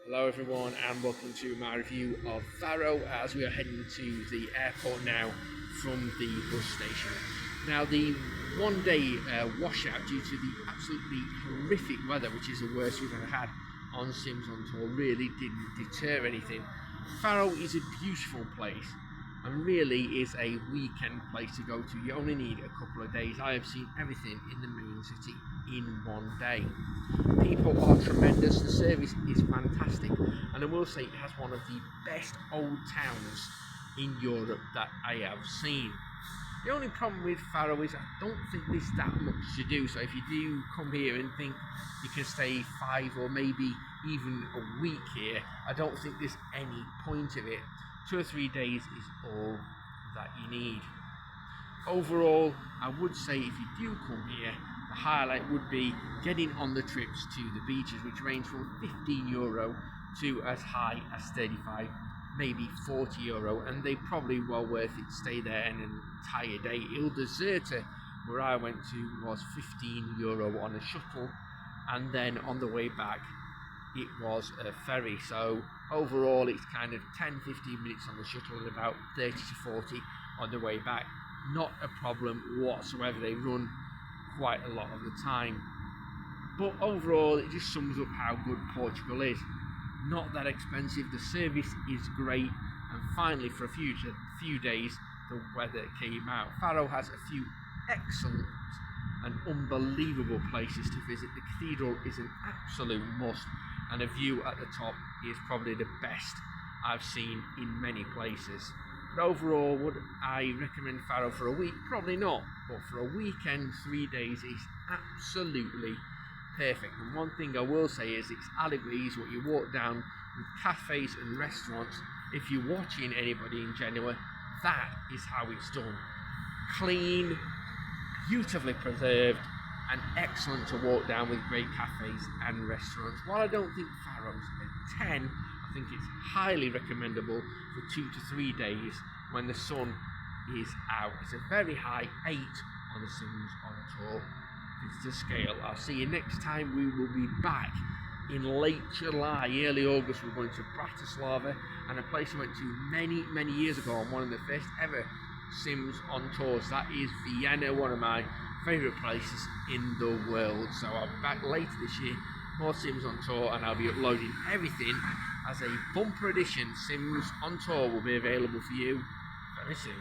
Hello everyone and welcome to my review of Faro as we are heading to the airport now from the bus station. Now the one day washout due to the absolutely horrific weather, which is the worst we've ever had on Sims on Tour, really didn't deter anything. Faro is a beautiful place and really is a weekend place to go to. You only need a couple of days. I have seen everything in the main city in one day. People are tremendous, the service is fantastic, and I will say it has one of the best old towns in Europe that I have seen. The only problem with Faro is I don't think there's that much to do, so if you do come here and think you can stay 5 or maybe even a week here, I don't think there's any point of it. 2 or 3 days is all that you need. Overall, I would say if you do come here, the highlight would be getting on the trips to the beaches, which range from €15 to as high as 35, maybe €40, and they probably well worth it. Stay there an entire day. Il Deserta, where I went to, was €15 on a shuttle, and then on the way back it was a ferry. So overall it's kind of 10-15 minutes on the shuttle and about 30 to 40 on the way back. Not a problem whatsoever. They run quite a lot of the time, but overall it just sums up how good Portugal is. Not that expensive, the service is great, and finally for a few days the weather came out. Faro has a few excellent and unbelievable places to visit. The cathedral is an absolute must, and a view at the top is probably the best I've seen in many places. But overall, would I recommend Faro for a week? Probably not, but for a weekend, 3 days is absolutely perfect. And one thing I will say is it's alleyways, what you walk down with cafes and restaurants. If you're watching anybody in Genoa, that is how it's done. Clean, beautifully preserved, and excellent to walk down with great cafes and restaurants. While I don't think Faro's a 10, I think it's highly recommendable for 2 to 3 days when the sun is out. It's a very high 8 on the Sims on Tour visitor scale. I'll see you next time. We will be back in late July, early August. We're going to Bratislava, and a place I went to many years ago on one of the first ever Sims on Tours. That is Vienna, one of my favourite places in the world. So I'll be back later this year, more Sims on Tour, and I'll be uploading everything as a bumper edition. Sims on Tour will be available for you very soon.